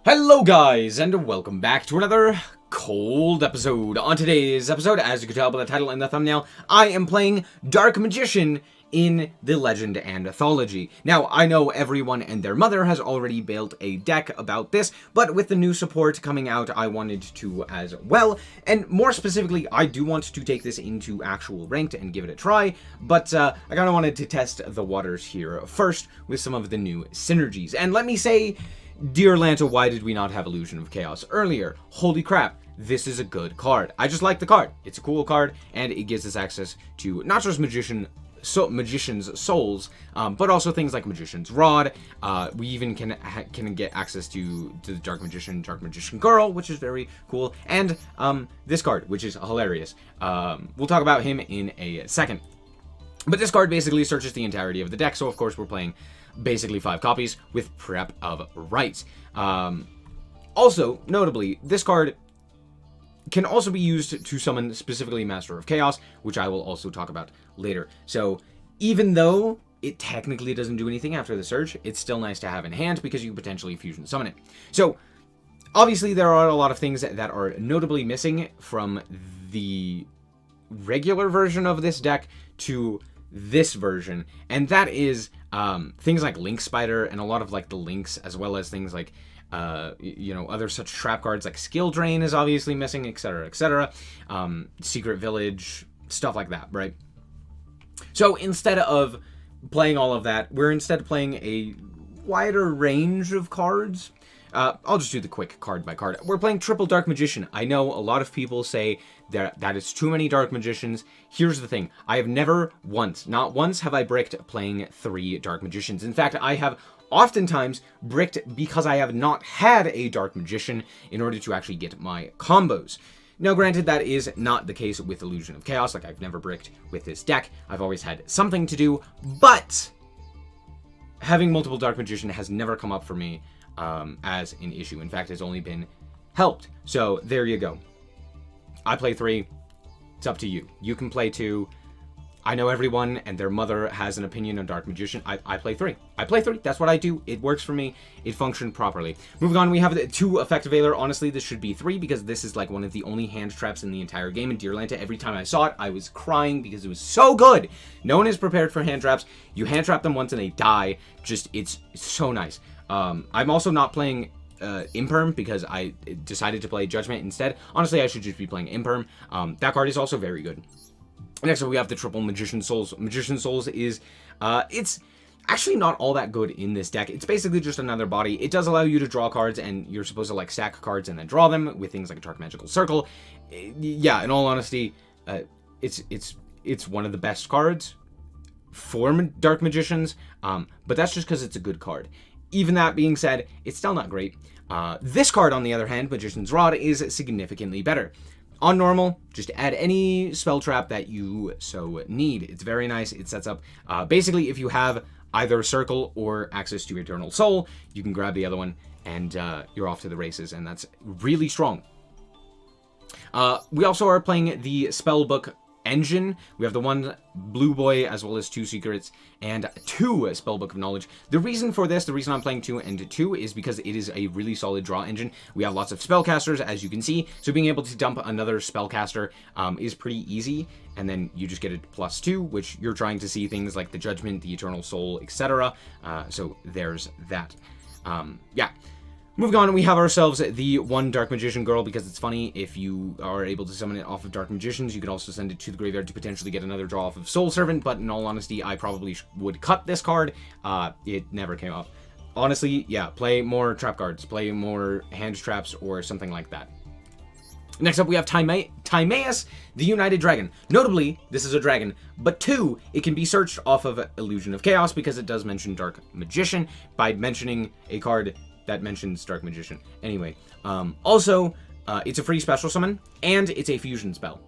Hello guys, and welcome back to another cold episode. On today's episode, as you can tell by the title and the thumbnail, I am playing Dark Magician in the Legend and Anthology. Now, I know everyone and their mother has already built a deck about this, but with the new support coming out, I wanted to as well. And more specifically, I do want to take this into actual ranked and give it a try, but I kind of wanted to test the waters here first with some of the new synergies. And let me say, dear Lanta, why did we not have Illusion of Chaos earlier? Holy crap, this is a good card. I just like the card. It's a cool card, and it gives us access to not just Magician's Souls, but also things like Magician's Rod. We even can get access to the Dark Magician Girl, which is very cool, and this card, which is hilarious. We'll talk about him in a second. But this card basically searches the entirety of the deck, so of course we're playing basically 5 copies with Prep of Rights. Also, notably, this card can also be used to summon specifically Master of Chaos, which I will also talk about later. So, even though it technically doesn't do anything after the search, it's still nice to have in hand because you potentially fusion summon it. So, obviously there are a lot of things that are notably missing from the regular version of this deck to this version, and that is things like Link Spider and a lot of like the links, as well as things like other such trap cards like Skill Drain is obviously missing, etc., etc. Secret Village, stuff like that, right? So instead of playing all of that, we're instead playing a wider range of cards. I'll just do the quick card by card. We're playing triple Dark Magician. I know a lot of people say that is too many Dark Magicians. Here's the thing. I have never once, not once, have I bricked playing 3 Dark Magicians. In fact, I have oftentimes bricked because I have not had a Dark Magician in order to actually get my combos. Now, granted, that is not the case with Illusion of Chaos. Like, I've never bricked with this deck. I've always had something to do, but having multiple Dark Magician has never come up for me as an issue. In fact, it's only been helped. So there you go. I play 3. It's up to you. You can play 2. I know everyone and their mother has an opinion on Dark Magician. I play 3. I play 3. That's what I do. It works for me. It functioned properly. Moving on, we have the 2 Effective Veiler. Honestly, this should be 3 because this is like one of the only hand traps in the entire game. And Dear Lanta, every time I saw it, I was crying because it was so good. No one is prepared for hand traps. You hand trap them once and they die. Just, it's so nice. I'm also not playing Imperm because I decided to play Judgment instead. Honestly, I should just be playing Imperm. That card is also very good. Next up, we have the triple Magician Souls. Magician Souls is, it's actually not all that good in this deck. It's basically just another body. It does allow you to draw cards, and you're supposed to, like, stack cards and then draw them with things like a Dark Magical Circle. Yeah, in all honesty, it's one of the best cards for Dark Magicians, but that's just because it's a good card. Even that being said, it's still not great. This card, on the other hand, Magician's Rod, is significantly better. On normal, just add any spell trap that you so need. It's very nice. It sets up, basically, if you have either Circle or access to Eternal Soul, you can grab the other one, and you're off to the races, and that's really strong. We also are playing the Spellbook Engine. We have the 1 Blue Boy, as well as 2 Secrets, and 2 Spellbook of Knowledge. The reason for this, the reason I'm playing 2 and 2, is because it is a really solid draw engine. We have lots of spellcasters, as you can see, so being able to dump another spellcaster is pretty easy, and then you just get a +2, which you're trying to see things like the Judgment, the Eternal Soul, etc. So there's that. Yeah. Moving on, we have ourselves the 1 Dark Magician Girl, because it's funny, if you are able to summon it off of Dark Magicians, you could also send it to the graveyard to potentially get another draw off of Soul Servant, but in all honesty, I probably would cut this card. It never came up. Honestly, yeah, play more trap cards, play more hand traps, or something like that. Next up, we have Timaeus, the United Dragon. Notably, this is a dragon, but 2, it can be searched off of Illusion of Chaos, because it does mention Dark Magician by mentioning a card that mentions Dark Magician. Anyway, also, it's a free special summon, and it's a fusion spell.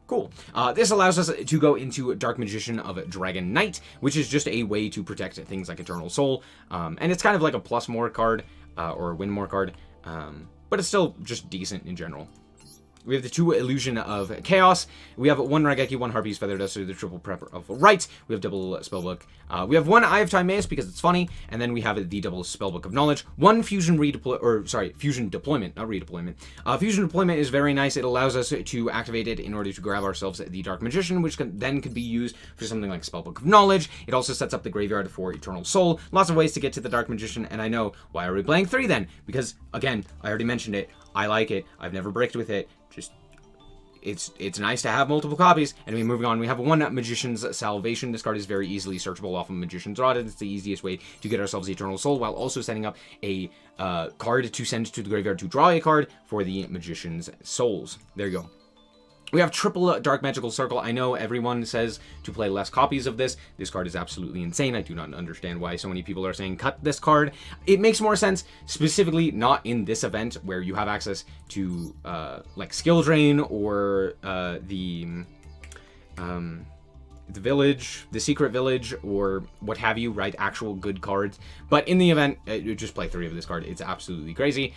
Cool. This allows us to go into Dark Magician of Dragon Knight, which is just a way to protect things like Eternal Soul, and it's kind of like a +more card, or a win more card, but it's still just decent in general. We have the 2 Illusion of Chaos. We have 1 Raigeki, 1 Harpy's Feather Duster, the triple Prepper of Right. We have double Spellbook. We have 1 Eye of Timaeus because it's funny, and then we have the double Spellbook of Knowledge. 1 Fusion Fusion Deployment, not Redeployment. Fusion Deployment is very nice. It allows us to activate it in order to grab ourselves the Dark Magician, which then could be used for something like Spellbook of Knowledge. It also sets up the graveyard for Eternal Soul. Lots of ways to get to the Dark Magician, and I know, why are we playing 3 then? Because, again, I already mentioned it. I like it. I've never bricked with it. Just, it's nice to have multiple copies. Anyway, moving on, we have 1 Magician's Salvation. This card is very easily searchable off of Magician's Rod. It's the easiest way to get ourselves the Eternal Soul, while also setting up a card to send to the graveyard to draw a card for the Magician's Souls. There you go. We have triple Dark Magical Circle. I know everyone says to play less copies of this. This card is absolutely insane. I do not understand why so many people are saying cut this card. It makes more sense, specifically not in this event where you have access to like Skill Drain or the village, the secret village, or what have you, right? Actual good cards. But in the event, you just play 3 of this card. It's absolutely crazy.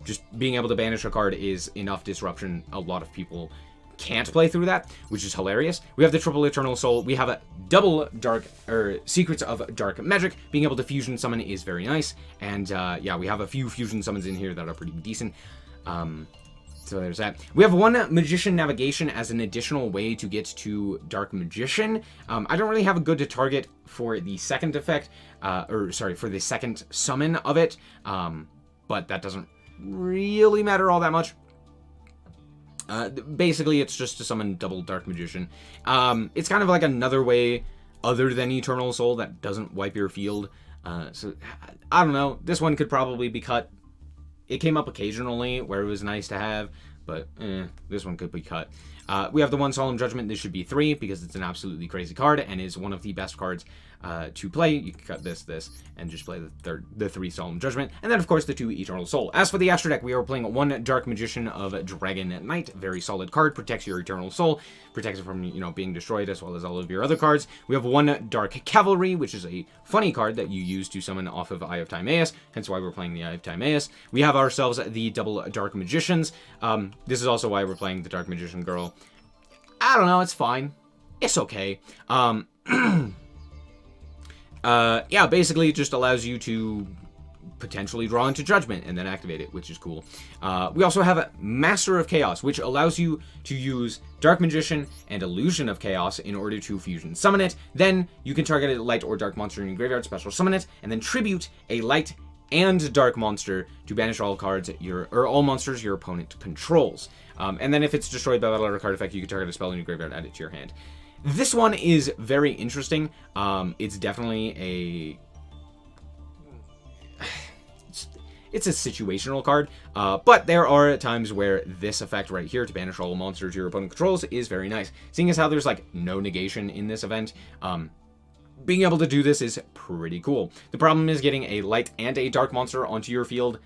Just being able to banish a card is enough disruption. A lot of people can't play through that, which is hilarious. We have the triple Eternal Soul. We have a double Secrets of Dark Magic. Being able to fusion summon is very nice. And yeah, we have a few fusion summons in here that are pretty decent. So there's that. We have 1 Magician Navigation as an additional way to get to Dark Magician. I don't really have a good target for the second effect, for the second summon of it, but that doesn't really matter all that much. Basically, it's just to summon double Dark Magician. It's kind of like another way other than Eternal Soul that doesn't wipe your field. So, I don't know. This one could probably be cut. It came up occasionally where it was nice to have, but this one could be cut. We have the 1 Solemn Judgment. This should be 3 because it's an absolutely crazy card and is one of the best cards to play. You can cut this, and just play the 3 Solemn Judgment. And then, of course, the 2 Eternal Soul. As for the extra deck, we are playing 1 Dark Magician of Dragon Knight. Very solid card. Protects your Eternal Soul. Protects it from, being destroyed, as well as all of your other cards. We have 1 Dark Cavalry, which is a funny card that you use to summon off of Eye of Timaeus. Hence why we're playing the Eye of Timaeus. We have ourselves the double Dark Magicians. This is also why we're playing the Dark Magician Girl. I don't know, it's fine. It's okay. Yeah, basically it just allows you to potentially draw into Judgment and then activate it, which is cool. We also have a Master of Chaos, which allows you to use Dark Magician and Illusion of Chaos in order to fusion summon it. Then you can target a light or dark monster in your graveyard, special summon it, and then tribute a light and dark monster to banish all cards all monsters your opponent controls. And then if it's destroyed by battle or card effect, you can target a spell in your graveyard, add it to your hand. This one is very interesting. It's definitely it's a situational card, but there are times where this effect right here, to banish all monsters your opponent controls, is very nice. Seeing as how there's like no negation in this event, being able to do this is pretty cool. The problem is getting a light and a dark monster onto your field.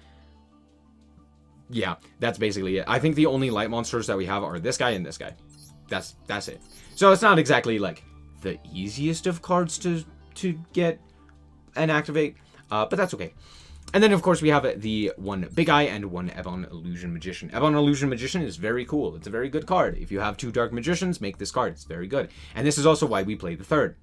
Yeah, that's basically it. I think the only light monsters that we have are this guy and this guy. That's it. So it's not exactly like the easiest of cards to get and activate, but that's okay. And then, of course, we have the 1 Big Eye and 1 Ebon Illusion Magician. Ebon Illusion Magician is very cool. It's a very good card. If you have 2 Dark Magicians, make this card. It's very good. And this is also why we play the 3rd.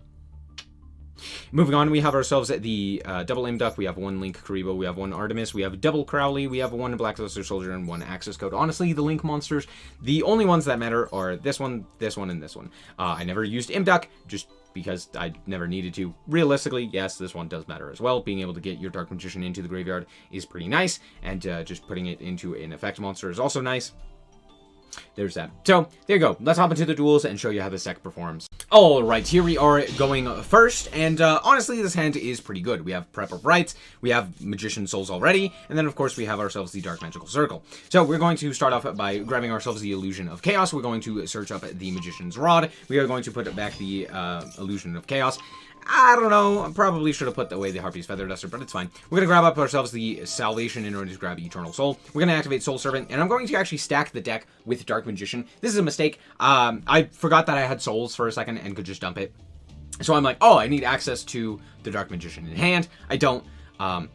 Moving on, we have ourselves the double Imduck. We have 1 Link Karibo. We have 1 Artemis. We have double Crowley. We have 1 Black Luster Soldier and 1 Access Code. Honestly, the Link monsters, the only ones that matter are this one, and this one. I never used Imduck just because I never needed to. Realistically, yes, this one does matter as well. Being able to get your Dark Magician into the graveyard is pretty nice, and just putting it into an effect monster is also nice. There's that. So, there you go. Let's hop into the duels and show you how this deck performs. Alright, here we are going first, and honestly, this hand is pretty good. We have Prep of Rights, we have Magician Souls already, and then, of course, we have ourselves the Dark Magical Circle. So, we're going to start off by grabbing ourselves the Illusion of Chaos. We're going to search up the Magician's Rod. We are going to put back the Illusion of Chaos. I don't know, I probably should have put away the Harpy's Feather Duster, but it's fine. We're going to grab up ourselves the Salvation in order to grab Eternal Soul. We're going to activate Soul Servant, and I'm going to actually stack the deck with Dark Magician. This is a mistake. I forgot that I had Souls for a second and could just dump it. So I'm like, oh, I need access to the Dark Magician in hand. I don't.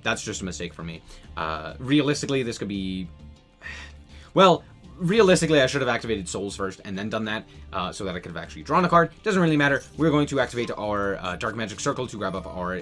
That's just a mistake for me. Realistically, this could be... Well, realistically, I should have activated Souls first and then done that, so that I could have actually drawn a card. Doesn't really matter. We're going to activate our Dark Magic Circle to grab up our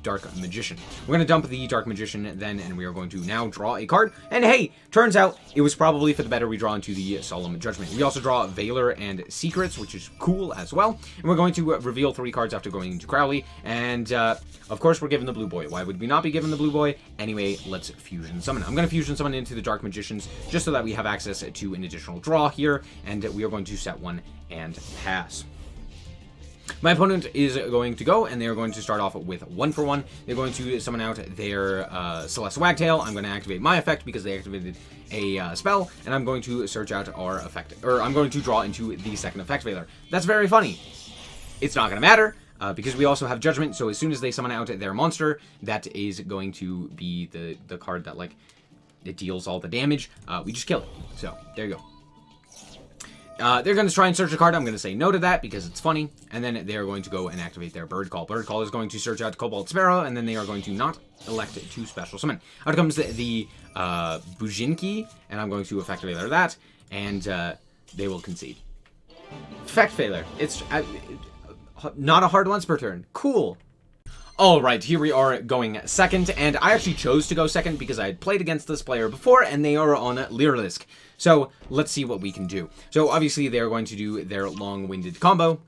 Dark Magician. We're going to dump the Dark Magician then, and we are going to now draw a card. And hey, turns out it was probably for the better we draw into the Solemn Judgment. We also draw Valor and Secrets, which is cool as well. And we're going to reveal 3 cards after going into Crowley. And, of course, we're given the Blue Boy. Why would we not be given the Blue Boy? Anyway, let's Fusion Summon. I'm going to Fusion Summon into the Dark Magicians, just so that we have access to an additional draw here, and we are going to set 1 and pass. My opponent is going to go, and they are going to start off with 1 for 1. They're going to summon out their Celeste Wagtail. I'm going to activate my effect because they activated a spell, and I'm going to search out our effect, or I'm going to draw into the second effect Valor. That's very funny. It's not going to matter. Because we also have Judgment, so as soon as they summon out their monster, that is going to be the card that, like, it deals all the damage. We just kill it. So, there you go. They're going to try and search a card. I'm going to say no to that because it's funny. And then they're going to go and activate their Bird Call. Bird Call is going to search out Cobalt Sparrow, and then they are going to not elect to special summon. Out comes the Bujinki, and I'm going to effect failure that, and they will concede. Effect failure. It's not a hard once per turn. Cool. Alright, here we are going second, and I actually chose to go second because I had played against this player before, and they are on Lyrisk. So, let's see what we can do. So, obviously, they're going to do their long-winded combo,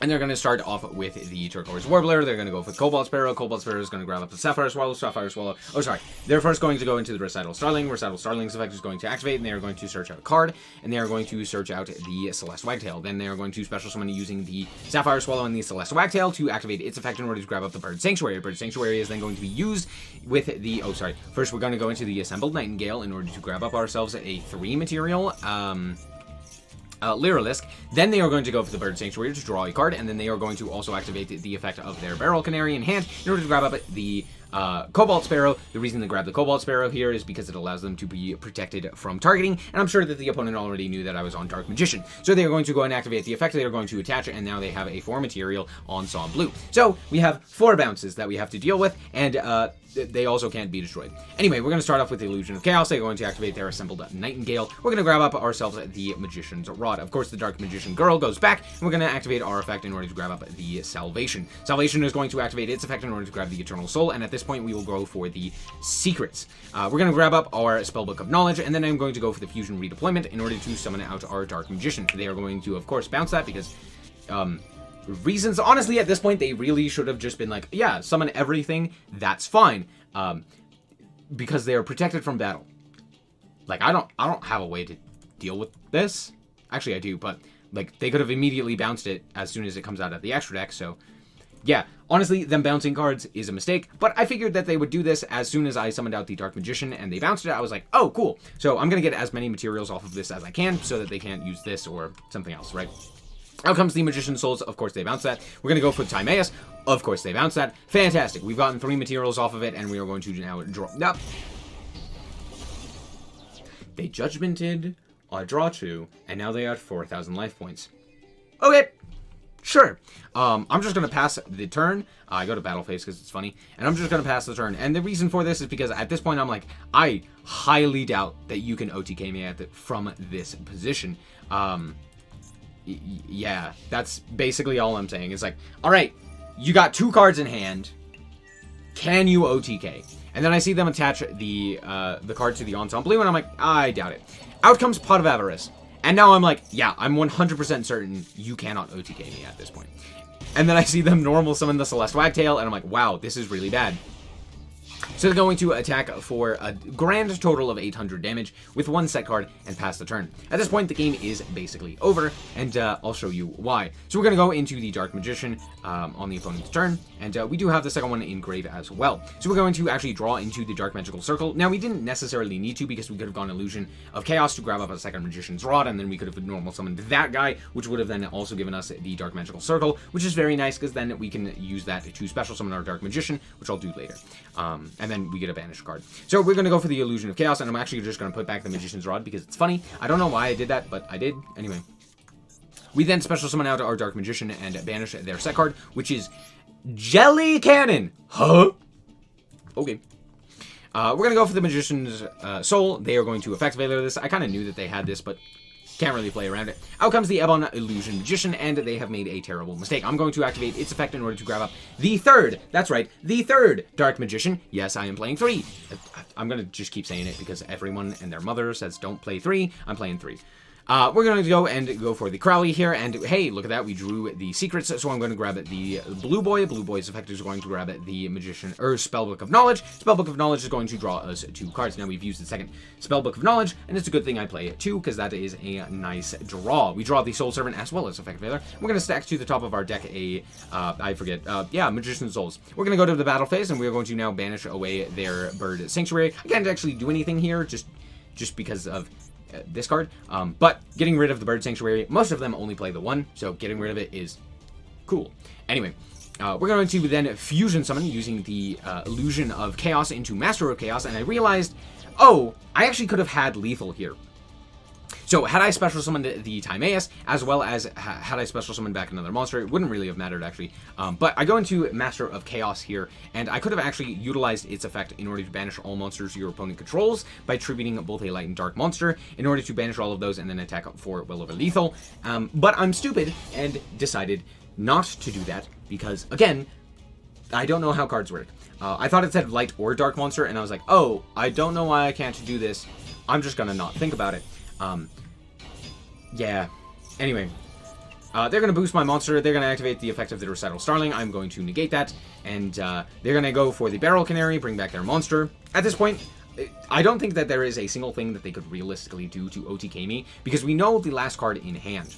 and they're going to start off with the Turquoise Warbler. They're going to go with Cobalt Sparrow. Cobalt Sparrow is going to grab up the Sapphire Swallow. Sapphire Swallow. Oh, sorry. They're first going to go into the Recital Starling. Recital Starling's effect is going to activate, and they are going to search out a card, and they are going to search out the Celeste Wagtail. Then they are going to special summon using the Sapphire Swallow and the Celeste Wagtail to activate its effect in order to grab up the Bird Sanctuary. Bird Sanctuary is then going to be used with the... Oh, sorry. First, we're going to go into the Assembled Nightingale in order to grab up ourselves a 3 material... Lyrisk. Then they are going to go for the Bird Sanctuary to draw a card, and then they are going to also activate the effect of their Barrel Canary in hand in order to grab up the Cobalt Sparrow. The reason they grab the Cobalt Sparrow here is because it allows them to be protected from targeting, and I'm sure that the opponent already knew that I was on Dark Magician. So they are going to go and activate the effect, they are going to attach it, and now they have a 4 material on Psalm Blue. So we have 4 bounces that we have to deal with, and they also can't be destroyed. Anyway, we're going to start off with the Illusion of Chaos. They're going to activate their Assembled Nightingale. We're going to grab up ourselves the Magician's Rod. Of course, the Dark Magician Girl goes back, and we're going to activate our effect in order to grab up the Salvation. Salvation is going to activate its effect in order to grab the Eternal Soul, and at this point, we will go for the Secrets. We're going to grab up our Spellbook of Knowledge, and then I'm going to go for the Fusion Redeployment in order to summon out our Dark Magician. They are going to, of course, bounce that because... reasons, honestly, at this point, they really should have just been like, yeah, summon everything, that's fine. Because they are protected from battle. Like, I don't have a way to deal with this. Actually, I do, but, like, they could have immediately bounced it as soon as it comes out of the extra deck, so... Yeah, honestly, them bouncing cards is a mistake, but I figured that they would do this as soon as I summoned out the Dark Magician and they bounced it. I was like, oh, cool. So I'm going to get as many materials off of this as I can so that they can't use this or something else, right? Out comes the Magician's Souls. Of course, they bounce that. We're going to go for Timaeus. Of course, they bounce that. Fantastic. We've gotten 3 materials off of it, and we are going to now draw... Nope. They Judgmented, I draw 2, and now they are at 4,000 life points. Okay. Sure. I'm just going to pass the turn. I go to Battle Phase because it's funny. And I'm just going to pass the turn. And the reason for this is because at this point, I'm like, I highly doubt that you can OTK me from this position. Yeah, that's basically all I'm saying. It's like, all right, you got 2 cards in hand. Can you OTK? And then I see them attach the card to the Ensemble Blue, and I'm like, I doubt it. Out comes Pot of Avarice. And now I'm like, yeah, I'm 100% certain you cannot OTK me at this point. And then I see them normal summon the Celeste Wagtail, and I'm like, wow, this is really bad. So they're going to attack for a grand total of 800 damage with 1 set card and pass the turn. At this point, the game is basically over, and I'll show you why. So we're going to go into the Dark Magician on the opponent's turn, and we do have the second one in grave as well. So we're going to actually draw into the Dark Magical Circle. Now, we didn't necessarily need to because we could have gone Illusion of Chaos to grab up a second Magician's Rod, and then we could have normal summoned that guy, which would have then also given us the Dark Magical Circle, which is very nice because then we can use that to special summon our Dark Magician, which I'll do later. And then we get a banished card. So we're going to go for the Illusion of Chaos, and I'm actually just going to put back the Magician's Rod because it's funny. I don't know why I did that, but I did. Anyway. We then special summon out our Dark Magician and banish their set card, which is Jelly Cannon. Huh? Okay. We're going to go for the Magician's Soul. They are going to Effect Veiler this. I kind of knew that they had this, but can't really play around it. Out comes the Ebon Illusion Magician, and they have made a terrible mistake. I'm going to activate its effect in order to grab up the third, that's right, the third Dark Magician. Yes, I am playing 3. I'm going to just keep saying it because everyone and their mother says don't play 3. I'm playing 3. We're going to go for the Crowley here, and hey, look at that, we drew the secrets, so I'm going to grab the Blue Boy. Blue Boy's effect is going to grab the Magician, or Spellbook of Knowledge. Spellbook of Knowledge is going to draw us 2 cards. Now we've used the second Spellbook of Knowledge, and it's a good thing I play it too, because that is a nice draw. We draw the Soul Servant as well as Effect Veiler. We're going to stack to the top of our deck Magician's Souls. We're going to go to the battle phase, and we're going to now banish away their Bird Sanctuary. I can't actually do anything here, just because of this card, but getting rid of the Bird Sanctuary, most of them only play the 1, so getting rid of it is cool. Anyway, we're going to then Fusion Summon using the Illusion of Chaos into Master of Chaos, and I realized, oh, I actually could have had Lethal here. So, had I special summoned the Timaeus, as well as had I special summoned back another monster, it wouldn't really have mattered, actually. But I go into Master of Chaos here, and I could have actually utilized its effect in order to banish all monsters your opponent controls by tributing both a light and dark monster, in order to banish all of those and then attack for Will Over Lethal. But I'm stupid and decided not to do that, because, again, I don't know how cards work. I thought it said light or dark monster, and I was like, oh, I don't know why I can't do this. I'm just gonna not think about it. Yeah. Anyway, they're going to boost my monster. They're going to activate the effect of the Recital Starling. I'm going to negate that. And they're going to go for the Barrel Canary, bring back their monster. At this point, I don't think that there is a single thing that they could realistically do to OTK me, because we know the last card in hand.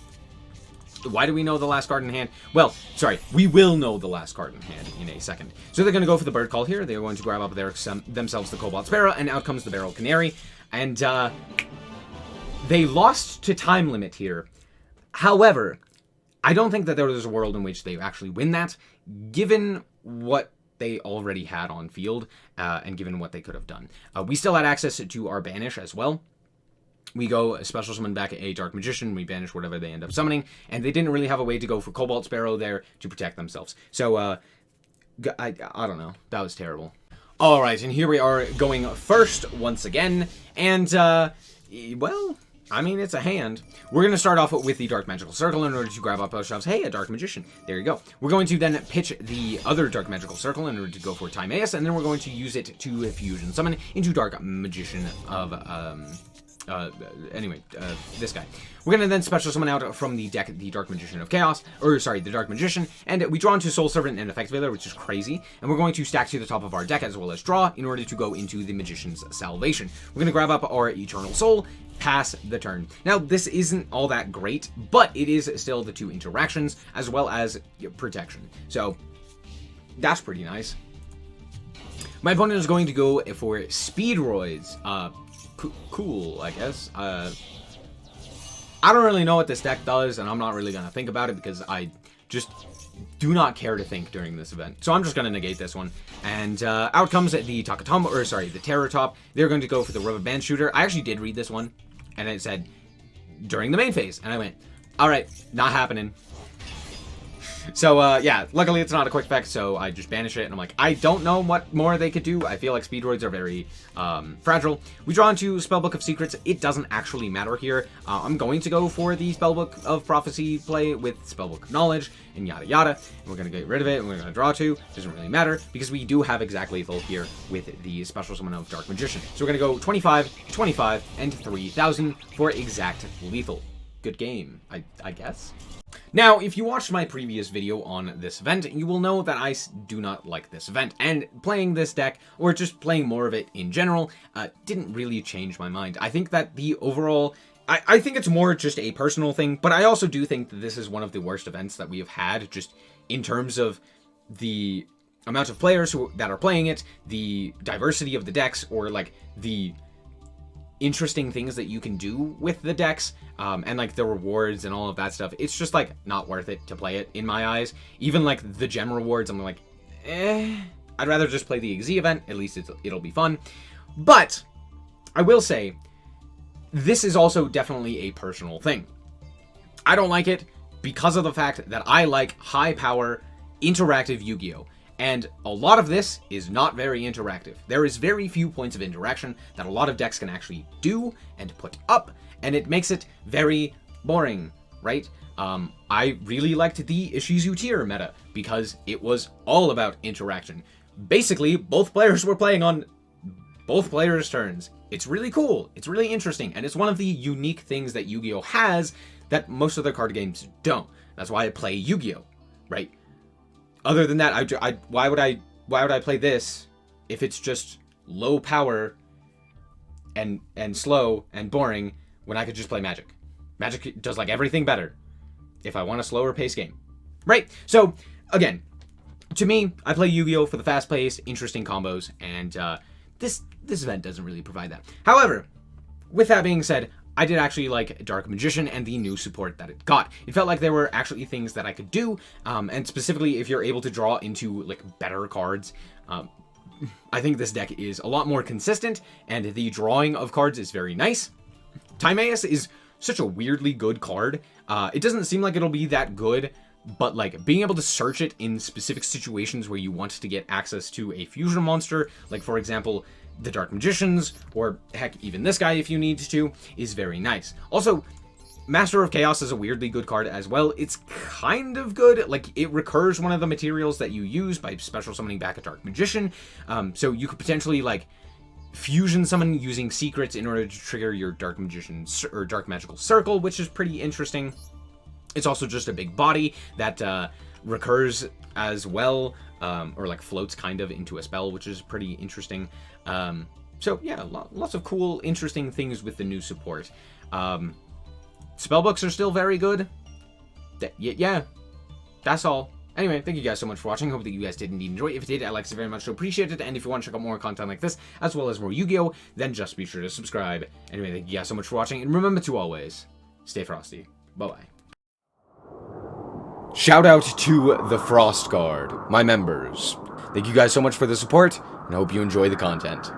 Why do we know the last card in hand? Well, sorry, we will know the last card in hand in a second. So they're going to go for the Bird Call here. They're going to grab up themselves the Cobalt Sparrow, and out comes the Barrel Canary. And they lost to Time Limit here. However, I don't think that there is a world in which they actually win that, given what they already had on field, and given what they could have done. We still had access to our Banish as well. We go special summon back a Dark Magician, we banish whatever they end up summoning, and they didn't really have a way to go for Cobalt Sparrow there to protect themselves. So, I don't know. That was terrible. Alright, and here we are going first once again, and, well, I mean, it's a hand. We're going to start off with the Dark Magical Circle in order to grab up ourselves, hey, a Dark Magician. There you go. We're going to then pitch the other Dark Magical Circle in order to go for Timaeus, and then we're going to use it to Fusion Summon into Dark Magician of, this guy. We're going to then special summon out from the deck the Dark Magician of Chaos, the Dark Magician, and we draw into Soul Servant and Effect Veiler, which is crazy, and we're going to stack to the top of our deck as well as draw in order to go into the Magician's Salvation. We're going to grab up our Eternal Soul, pass the turn. Now, this isn't all that great, but it is still the 2 interactions as well as protection. So, that's pretty nice. My opponent is going to go for Speedroids. Cool, I guess. I don't really know what this deck does, and I'm not really going to think about it because I just do not care to think during this event. So I'm just going to negate this one. And out comes the Takatombo, the Terror Top. They're going to go for the Rubber Band Shooter. I actually did read this one, and it said, during the main phase. And I went, alright, not happening. So, yeah, luckily it's not a quick effect, so I just banish it, and I'm like, I don't know what more they could do. I feel like Speedroids are very fragile. We draw into Spellbook of Secrets. It doesn't actually matter here. I'm going to go for the Spellbook of Prophecy play with Spellbook of Knowledge, and yada yada. And we're going to get rid of it, and we're going to draw 2. Doesn't really matter, because we do have exact lethal here with the Special Summon of Dark Magician. So we're going to go 25, 25, and 3,000 for exact lethal. Good game, I guess. Now, if you watched my previous video on this event, you will know that I do not like this event, and playing this deck, or just playing more of it in general, didn't really change my mind. I think that the overall... I think it's more just a personal thing, but I also do think that this is one of the worst events that we have had, just in terms of the amount of players that are playing it, the diversity of the decks, or, like, the interesting things that you can do with the decks, and like the rewards and all of that stuff. It's just like not worth it to play it in my eyes. Even like the gem rewards, I'm like, I'd rather just play the XZ event. At least it'll be fun. But I will say, this is also definitely a personal thing. I don't like it because of the fact that I like high power interactive Yu-Gi-Oh! And a lot of this is not very interactive. There is very few points of interaction that a lot of decks can actually do and put up, and it makes it very boring, right? I really liked the Ishizu tier meta because it was all about interaction. Basically, both players were playing on both players' turns. It's really cool, it's really interesting, and it's one of the unique things that Yu-Gi-Oh! Has that most other card games don't. That's why I play Yu-Gi-Oh!, right? Other than that, why would I play this if it's just low power and slow and boring when I could just play Magic? Magic does like everything better if I want a slower pace game, right? So again, to me, I play Yu-Gi-Oh! For the fast-paced, interesting combos, and this event doesn't really provide that. However, with that being said, I did actually like Dark Magician and the new support that it got. It felt like there were actually things that I could do, and specifically if you're able to draw into like better cards. I think this deck is a lot more consistent, and the drawing of cards is very nice. Timaeus is such a weirdly good card. It doesn't seem like it'll be that good, but like being able to search it in specific situations where you want to get access to a fusion monster, like for example, the Dark Magicians, or heck, even this guy if you need to, is very nice. Also, Master of Chaos is a weirdly good card as well. It's kind of good, like it recurs one of the materials that you use by special summoning back a Dark Magician, so you could potentially like fusion summon using secrets in order to trigger your Dark Magician or Dark Magical Circle, which is pretty interesting. It's also just a big body that recurs as well, or like floats kind of into a spell, which is pretty interesting. So yeah, lots of cool, interesting things with the new support. Spellbooks are still very good. Yeah, that's all. Anyway, thank you guys so much for watching. Hope that you guys did indeed enjoy. If you did, I like it very much, so appreciate it. And if you want to check out more content like this, as well as more Yu-Gi-Oh!, then just be sure to subscribe. Anyway, thank you guys so much for watching, and remember to always stay frosty. Bye-bye. Shout out to the Frost Guard, my members. Thank you guys so much for the support, and I hope you enjoy the content.